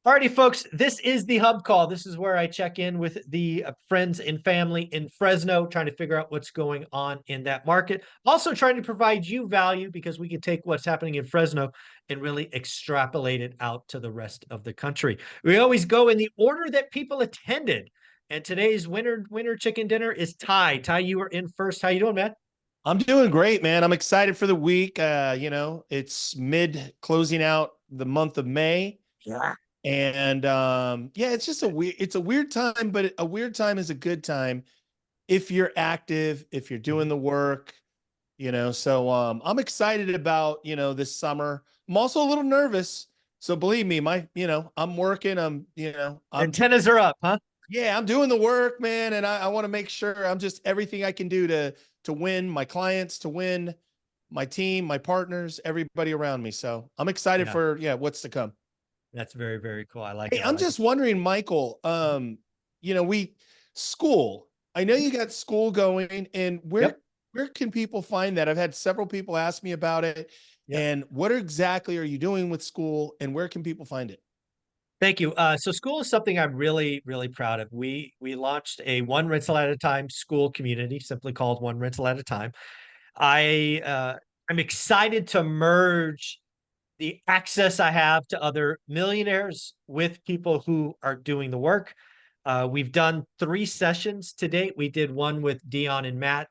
Alrighty, folks, this is the Hub Call. This is where I check in with the friends and family in Fresno, trying to figure out what's going on in that market. Also trying to provide you value because we can take what's happening in Fresno and really extrapolate it out to the rest of the country. We always go in the order that people attended. And today's winner chicken dinner is Ty. Ty, you are in first. How you doing, man? I'm doing great, man. I'm excited for the week. It's mid closing out the month of May. Yeah. And yeah, it's a weird time, but a weird time is a good time if you're active, if you're doing the work, So I'm excited about, this summer. I'm also a little nervous. So believe me, I'm working, Antennas are up, huh? yeah, I'm doing the work, man, and I want to make sure I'm just everything I can do to win my clients, to win my team, my partners, everybody around me. So I'm excited Yeah, for what's to come. that's very, very cool. I like Hey, it. I I'm like it. just wondering, Michael, we school. I know you got school going, and Yep. where can people find that? I've had several people ask me about it, Yep. and what exactly are you doing with school, and where can people find it? Thank you. So school is something I'm really, really proud of. We launched a one rental at a time school community, simply called One Rental at a Time. I'm excited to merge the access I have to other millionaires with people who are doing the work. We've done 3 sessions to date. We did one with Dion and Matt.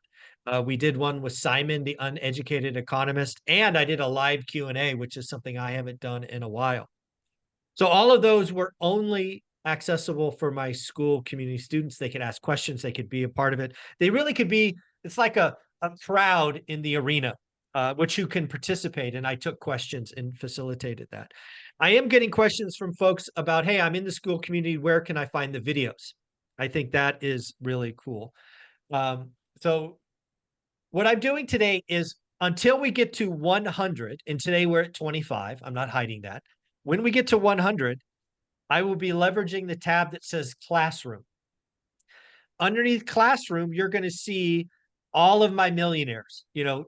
We did one with Simon, the uneducated economist, and I did a live Q&A, which is something I haven't done in a while. So all of those were only accessible for my school community students. They could ask questions, they could be a part of it. They really could be, it's like a crowd in the arena, which you can participate. And I took questions and facilitated that. I am getting questions from folks about, hey, I'm in the school community. Where can I find the videos? I think that is really cool. So what I'm doing today is until we get to 100, and today we're at 25, I'm not hiding that. When we get to 100, I will be leveraging the tab that says Classroom. Underneath Classroom, you're going to see all of my millionaires,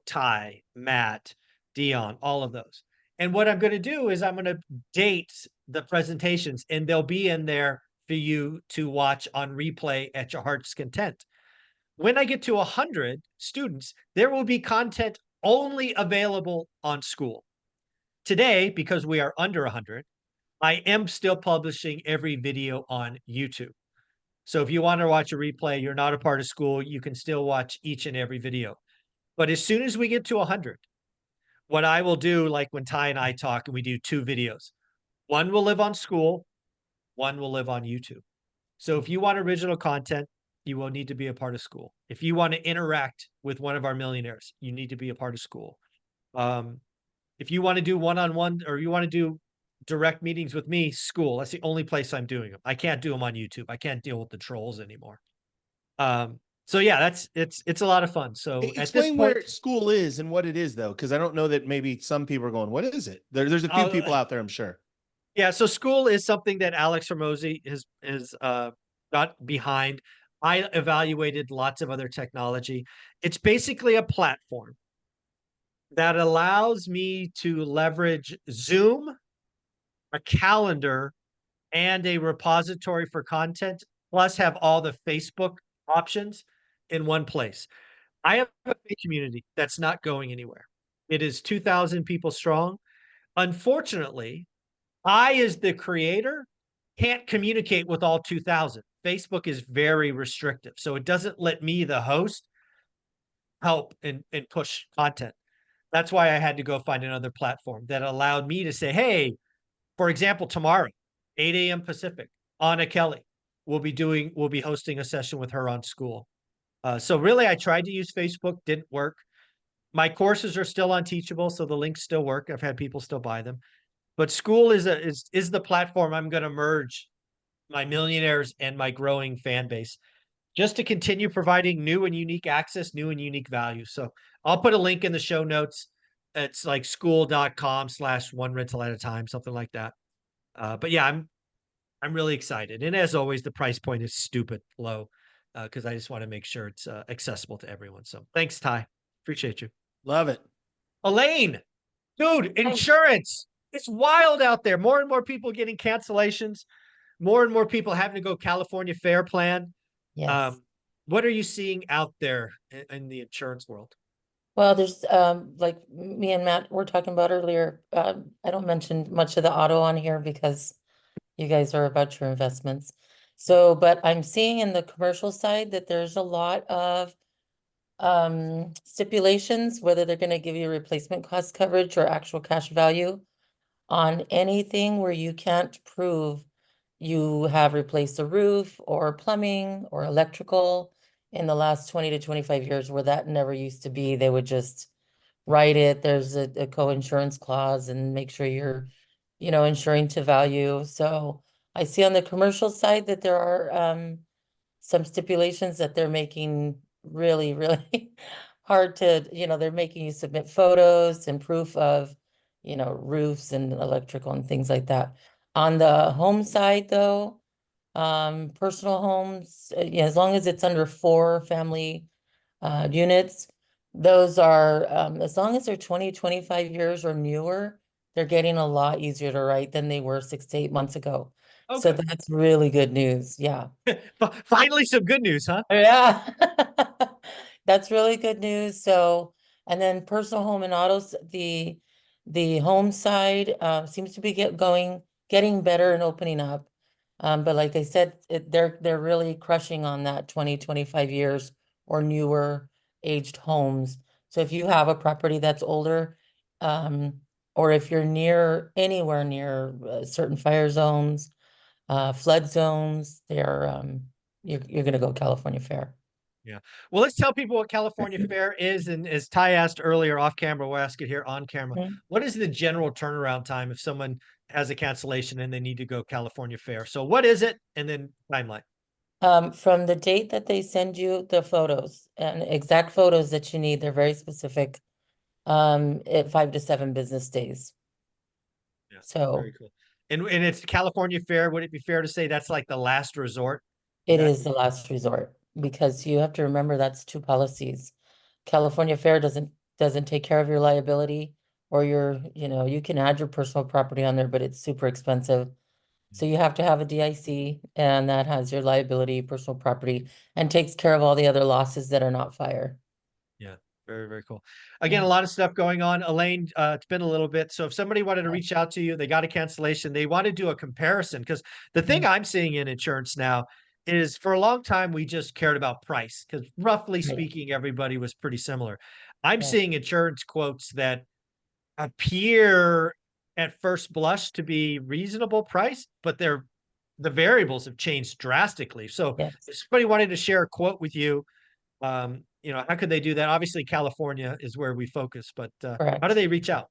Ty, Matt, Dion, all of those. And what I'm going to do is I'm going to date the presentations, and they'll be in there for you to watch on replay at your heart's content. When I get to 100 students, there will be content only available on school. Today, because we are under 100, I am still publishing every video on YouTube. So if you want to watch a replay, you're not a part of school, you can still watch each and every video. But as soon as we get to 100, what I will do, like when Ty and I talk and we do 2 videos, one will live on school, one will live on YouTube. So if you want original content, you will need to be a part of school. If you want to interact with one of our millionaires, you need to be a part of school. Um, if you want to do one-on-one or you want to do direct meetings with me, school. That's the only place I'm doing them. I can't do them on YouTube. I can't deal with the trolls anymore. So yeah, it's a lot of fun. So at this Explain point, where school is and what it is, though, because I don't know that maybe some people are going, "What is it?" There's a few uh, people out there, I'm sure. yeah. So school is something that Alex Ramosi is got behind. I evaluated lots of other technology. It's basically a platform that allows me to leverage Zoom, a calendar, and a repository for content, plus have all the Facebook options in one place. I have a community that's not going anywhere. It is 2,000 people strong. Unfortunately, I, as the creator, can't communicate with all 2,000. Facebook is very restrictive. So it doesn't let me, the host, help and push content. That's why I had to go find another platform that allowed me to say, hey, for example, tomorrow, 8 a.m. Pacific, Anna Kelly will be hosting a session with her on school. So really, I tried to use Facebook, didn't work. My courses are still on Teachable, so the links still work. I've had people still buy them. But school is the platform I'm going to merge my millionaires and my growing fan base just to continue providing new and unique access, new and unique value. So I'll put a link in the show notes. It's like school.com/one rental at a time, something like that. But yeah, I'm really excited. And as always, the price point is stupid low because I just want to make sure it's accessible to everyone. So thanks, Ty. Appreciate you. Love it. Elaine, dude, Hey, insurance. It's wild out there. More and more people getting cancellations, more and more people having to go California Fair plan. Yes. Um, what are you seeing out there in the insurance world? Well, there's like me and Matt were talking about earlier. I don't mention much of the auto on here because you guys are about your investments. So, but I'm seeing in the commercial side that there's a lot of stipulations, whether they're going to give you replacement cost coverage or actual cash value on anything where you can't prove you have replaced a roof or plumbing or electrical in the last 20 to 25 years, where that never used to be. They would just write it. There's a co-insurance clause and make sure you're, insuring to value. So I see on the commercial side that there are some stipulations that they're making really, really hard to, they're making you submit photos and proof of, roofs and electrical and things like that. On the home side, though, personal homes, yeah, as long as it's under 4 family units, those are, as long as they're 20, 25 years or newer, they're getting a lot easier to write than they were 6 to 8 months ago. Oh, So good. that's really good news. Yeah. Finally, some good news, huh? Yeah. That's really good news. So, and then personal home and autos, the home side seems to be getting better and opening up. But like I said, they're really crushing on that 20, 25 years or newer aged homes. So if you have a property that's older, um, or if you're anywhere near certain fire zones, flood zones, you're going to go California Fair. Yeah. Well, let's tell people what California Fair is. And as Ty asked earlier off camera, we'll ask it here on camera. Mhm. What is the general turnaround time if someone has a cancellation and they need to go California Fair? So what is it? And then timeline. From the date that they send you the photos and exact photos that you need, they're very specific, at 5 to 7 business days. Yeah. Very So cool. And it's California Fair. Would it be fair to say that's like the last resort? Is it that is the last resort because you have to remember that's 2 policies. California Fair doesn't take care of your liability or you can add your personal property on there, but it's super expensive. So you have to have a DIC and that has your liability, personal property, and takes care of all the other losses that are not fire. Yeah, very, very cool. Again, Yeah. a lot of stuff going on. Elaine, it's been a little bit. So if somebody wanted to Yeah. reach out to you, they got a cancellation, they want to do a comparison, because the thing Mhm. I'm seeing in insurance now is for a long time we just cared about price, because roughly Right. speaking, everybody was pretty similar. I'm Yeah. seeing insurance quotes that appear at first blush to be reasonable price, but the variables have changed drastically. So Yes. if somebody wanted to share a quote with you, how could they do that? Obviously, California is where we focus, but how do Correct. they reach out?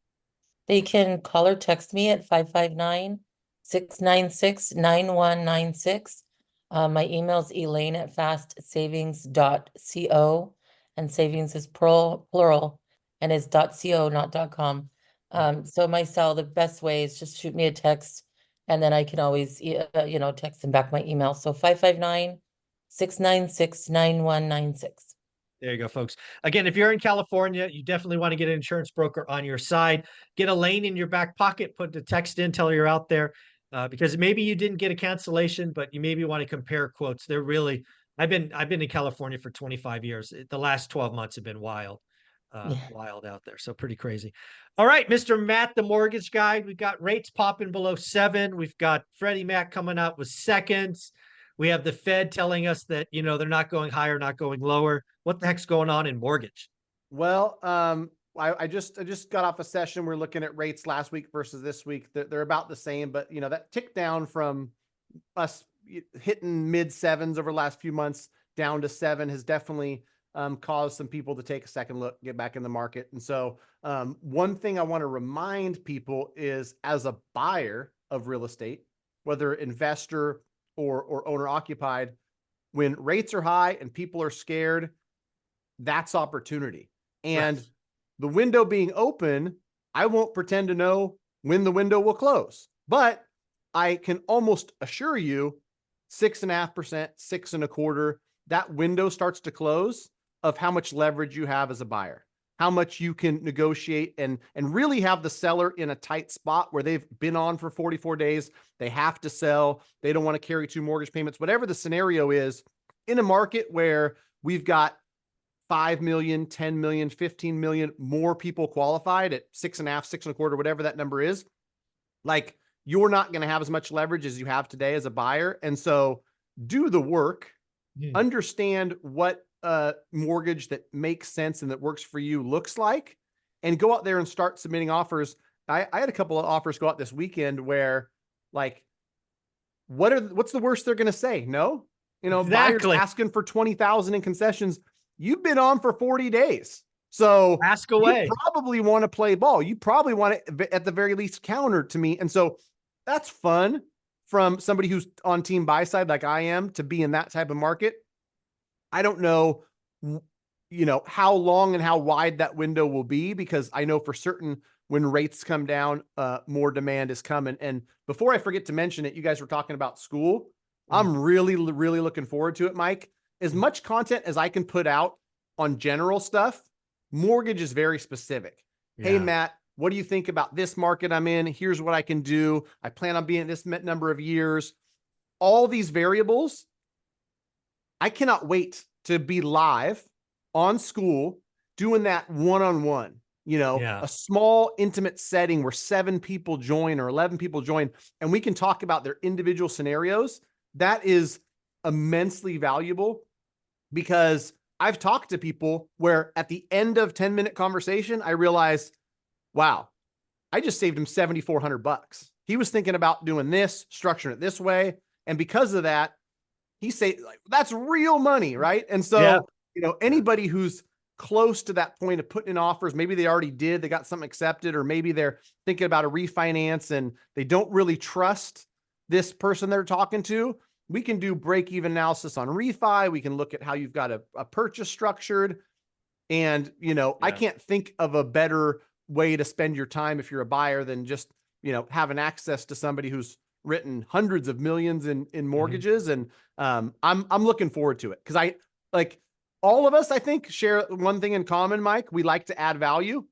They can call or text me at 559-696-9196. My email is elaine@fastsavings.co, and savings is plural and it's .co, not .com. Yeah. So my cell, the best way is just shoot me a text and then I can always, text them back my email. So 559-696-9196. There you go, folks. Again, if you're in California, you definitely want to get an insurance broker on your side. Get a lane in your back pocket, put the text in, tell you're out there, because maybe you didn't get a cancellation, but you maybe want to compare quotes. They're really, I've been in California for 25 years. The last 12 months have been wild, Yeah. wild out there. So pretty crazy. All right, Mr. Matt, the mortgage guy. We've got rates popping below 7. We've got Freddie Mac coming out with seconds. We have the Fed telling us that, they're not going higher, not going lower. What the heck's going on in mortgage? Well, I just got off a session. We're looking at rates last week versus this week. They're about the same, but that tick down from us hitting mid sevens over the last few months down to 7 has definitely caused some people to take a second look, get back in the market. And so one thing I want to remind people is, as a buyer of real estate, whether investor or owner occupied, when rates are high and people are scared, that's opportunity. And Right. the window being open, I won't pretend to know when the window will close, but I can almost assure you 6.5%, 6.25, that window starts to close of how much leverage you have as a buyer. how much you can negotiate and really have the seller in a tight spot where they've been on for 44 days. They have to sell. They don't want to carry 2 mortgage payments, whatever the scenario is. In a market where we've got 5 million, 10 million, 15 million more people qualified at 6.5, 6.25, whatever that number is, like, you're not going to have as much leverage as you have today as a buyer. And so do the work, understand what a mortgage that makes sense and that works for you looks like, and go out there and start submitting offers. I had a couple of offers go out this weekend where, like, what's the worst they're going to say? No, Exactly. buyers asking for 20,000 in concessions. You've been on for 40 days. So ask away. You probably want to play ball. You probably want to, at the very least, counter to me. And so that's fun from somebody who's on team buy side like I am, to be in that type of market. I don't know, how long and how wide that window will be, because I know for certain when rates come down, more demand is coming. And before I forget to mention it, you guys were talking about school. I'm really, really looking forward to it, Mike. As much content as I can put out on general stuff, mortgage is very specific. Hey, Matt, what do you think about this market I'm in? Here's what I can do. I plan on being this number of years. All these variables, I cannot wait to be live on school doing that one-on-one, a small intimate setting where 7 people join or 11 people join, and we can talk about their individual scenarios. That is immensely valuable, because I've talked to people where at the end of 10-minute conversation, I realized, wow, I just saved him $7,400. He was thinking about doing this, structuring it this way. And because of that, he say, like, that's real money, right? And so, anybody who's close to that point of putting in offers, maybe they already did, they got something accepted, or maybe they're thinking about a refinance and they don't really trust this person they're talking to. We can do break-even analysis on refi. We can look at how you've got a purchase structured. And, I can't think of a better way to spend your time if you're a buyer than just, having access to somebody who's written hundreds of millions in mortgages. And I'm looking forward to it, because all of us, I think, share one thing in common, Mike. We like to add value.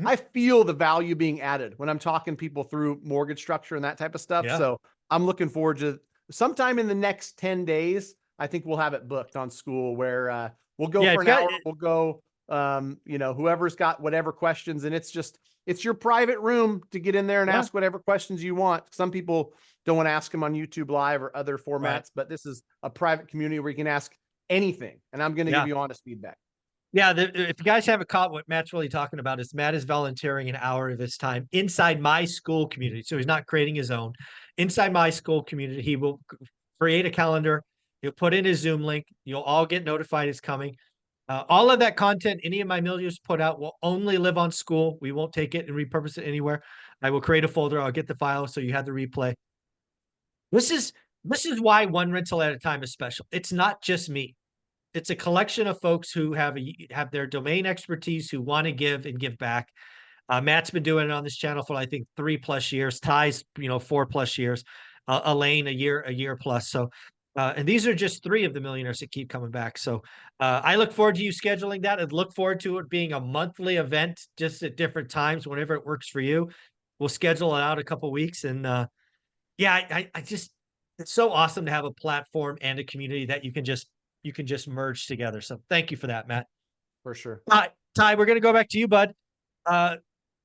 I feel the value being added when I'm talking people through mortgage structure and that type of stuff. So I'm looking forward to sometime in the next 10 days. I think we'll have it booked on school where we'll go for an hour. We'll go, whoever's got whatever questions, and it's your private room to get in there and ask whatever questions you want. Some people don't want to ask them on YouTube Live or other formats, but this is a private community where you can ask anything, and I'm going to give you honest feedback. Yeah, if you guys haven't caught what Matt's really talking about, is Matt is volunteering an hour of his time inside my school community. So he's not creating his own. Inside my school community, he will create a calendar. He'll put in his Zoom link. You'll all get notified it's coming. All of that content any of my milliners put out will only live on school. We won't take it and repurpose it anywhere. I will create a folder. I'll get the file so you have the replay. This is why One Rental at a Time is special. It's not just me. It's a collection of folks who have their domain expertise, who want to give and give back. Matt's been doing it on this channel for, I think, 3+ years. Ty's, 4+ years. Elaine, a year plus. So, and these are just 3 of the millionaires that keep coming back. So I look forward to you scheduling that, and look forward to it being a monthly event, just at different times, whenever it works for you. We'll schedule it out a couple weeks. And I just, it's so awesome to have a platform and a community that you can just merge together. So thank you for that, Matt. For sure. Ty, we're going to go back to you, bud.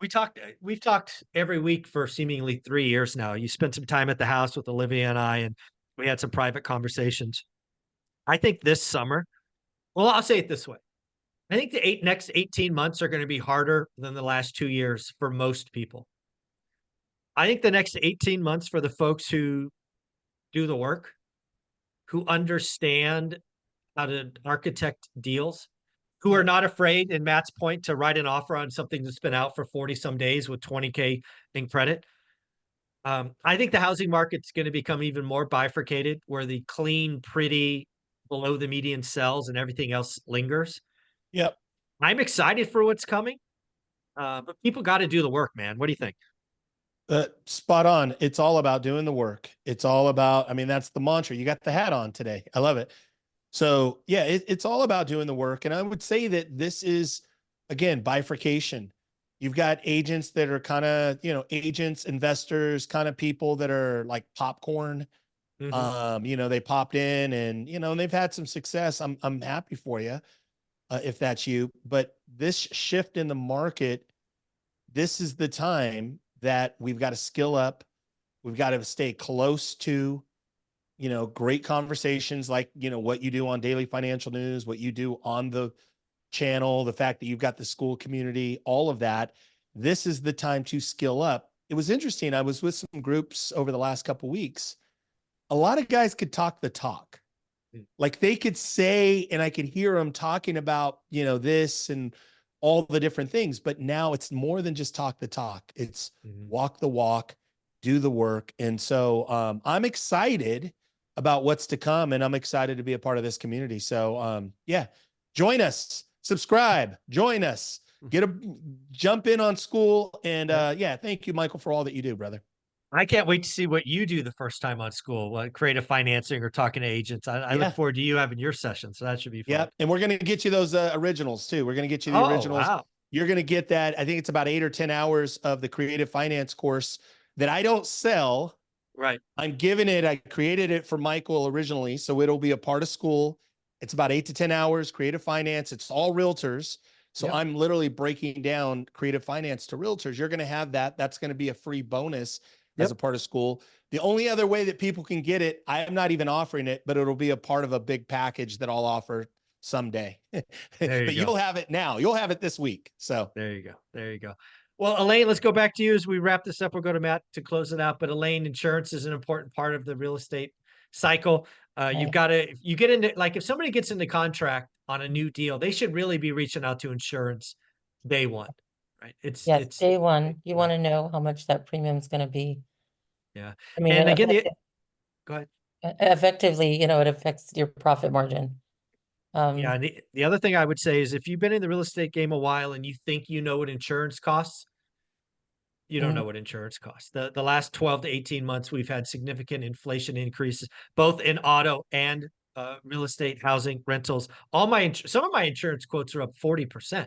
We've talked every week for seemingly 3 years now. You spent some time at the house with Olivia and I, and we had some private conversations. I think this summer, well, I'll say it this way. I think the next 18 months are going to be harder than the last 2 years for most people. I think the next 18 months for the folks who do the work, who understand how to architect deals, who are not afraid, in Matt's point, to write an offer on something that's been out for 40 some days with 20K in credit. I think the housing market's going to become even more bifurcated, where the clean, pretty, below the median sells and everything else lingers. Yep. I'm excited for what's coming, but people got to do the work, man. What do you think? Spot on. It's all about doing the work. It's all about, that's the mantra. You got the hat on today. I love it. So yeah, it's all about doing the work. And I would say that this is again, bifurcation. You've got agents that are kind of, agents, investors, kind of people that are like popcorn. They popped in and, and they've had some success. I'm happy for you, if that's you. But this shift in the market, this is the time that we've got to skill up. We've got to stay close to, great conversations like, what you do on daily financial news, what you do on the channel, the fact that you've got the school community, all of that. This is the time to skill up. It was interesting. I was with some groups over the last couple of weeks. A lot of guys could talk the talk. Like they could say, and I could hear them talking about, this and all the different things. But now it's more than just talk the talk. It's walk the walk, do the work. And so I'm excited about what's to come, and I'm excited to be a part of this community. So yeah, join us, subscribe, join us, jump in on school. And yeah, thank you, Michael, for all that you do, brother. I can't wait to see what you do the first time on school, creative financing or talking to agents. I look forward to you having your session. So that should be fun. Yeah. And we're going to get you those originals too. We're going to get you the originals. Wow. You're going to get that. I think it's about 8 or 10 hours of the creative finance course that I don't sell. Right. I'm giving it. I created it for Michael originally. So it'll be a part of school. It's about 8 to 10 hours, creative finance. It's all realtors. So I'm literally breaking down creative finance to realtors. You're going to have that. That's going to be a free bonus as a part of school. The only other way that people can get it, I am not even offering it, but it'll be a part of a big package that I'll offer someday. But you'll have it now. You'll have it this week. So there you go. There you go. Well, Elaine, let's go back to you as we wrap this up. We'll go to Matt to close it out. But Elaine, insurance is an important part of the real estate cycle. You've got to, if you get into, like if somebody gets into contract on a new deal, they should really be reaching out to insurance day one, right? It's day one. You want to know how much that premium is going to be. Yeah. I mean, and again, go ahead. Effectively, it affects your profit margin. Yeah. And the other thing I would say is if you've been in the real estate game a while and you think you know what insurance costs, you don't know what insurance costs. The last 12 to 18 months, we've had significant inflation increases, both in auto and real estate, housing, rentals. Some of my insurance quotes are up 40%.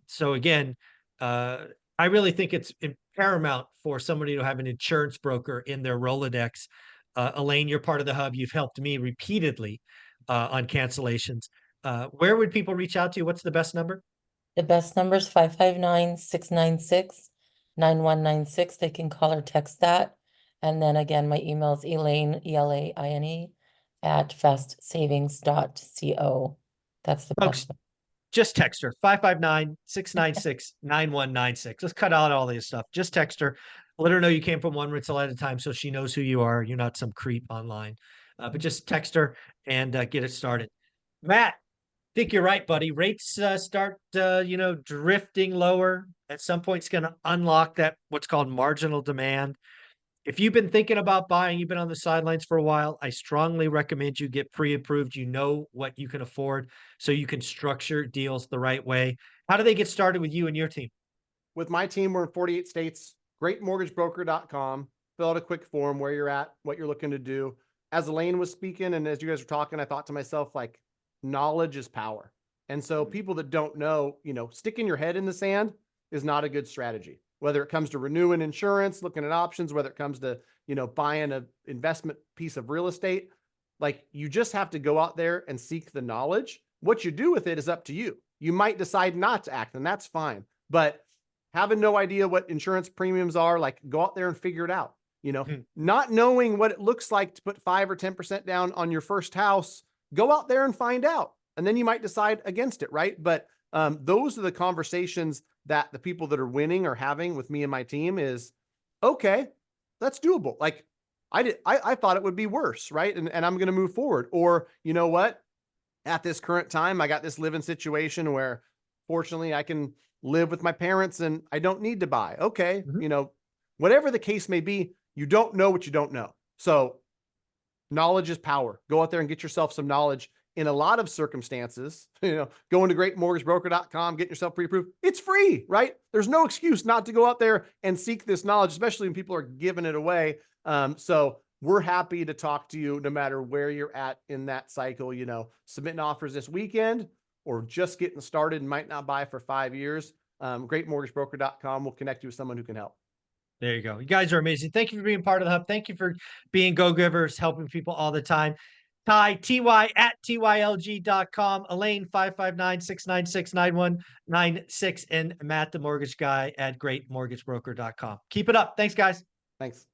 So again, I really think it's paramount for somebody to have an insurance broker in their Rolodex. Elaine, you're part of the hub. You've helped me repeatedly on cancellations. Where would people reach out to you? What's the best number? The best number is 559-696-9196. They can call or text that. And then again, my email is Elaine, ELAINE, @fastsavings.co. That's the best. Just text her, 559-696-9196. Let's cut out all this stuff. Just text her. Let her know you came from One Rental at a Time so she knows who you are. You're not some creep online. But just text her and get it started. Matt, I think you're right, buddy. Rates start, drifting lower. At some point, it's going to unlock that what's called marginal demand. If you've been thinking about buying, you've been on the sidelines for a while, I strongly recommend you get pre-approved. You know what you can afford so you can structure deals the right way. How do they get started with you and your team? With my team, we're in 48 states. Greatmortgagebroker.com. Fill out a quick form where you're at, what you're looking to do. As Elaine was speaking and as you guys were talking, I thought to myself, like, knowledge is power. And so people that don't know, sticking your head in the sand is not a good strategy. Whether it comes to renewing insurance, looking at options, whether it comes to, buying an investment piece of real estate, like you just have to go out there and seek the knowledge. What you do with it is up to you. You might decide not to act, and that's fine. But having no idea what insurance premiums are, like go out there and figure it out. Not knowing what it looks like to put 5 or 10% down on your first house, go out there and find out. And then you might decide against it, right? But those are the conversations that the people that are winning are having with me and my team is, okay, that's doable. Like I thought it would be worse, right? And I'm going to move forward. Or you know what? At this current time, I got this living situation where fortunately I can live with my parents and I don't need to buy. Okay. Whatever the case may be, you don't know what you don't know. So knowledge is power. Go out there and get yourself some knowledge. In a lot of circumstances, going to greatmortgagebroker.com, getting yourself pre-approved, it's free, right? There's no excuse not to go out there and seek this knowledge, especially when people are giving it away. So we're happy to talk to you no matter where you're at in that cycle, submitting offers this weekend or just getting started and might not buy for 5 years, greatmortgagebroker.com will connect you with someone who can help. There you go. You guys are amazing. Thank you for being part of the hub. Thank you for being go-givers, helping people all the time. Ty, TY at TYLG.com. Elaine, 559-696-9196. And Matt, the mortgage guy at greatmortgagebroker.com. Keep it up. Thanks, guys. Thanks.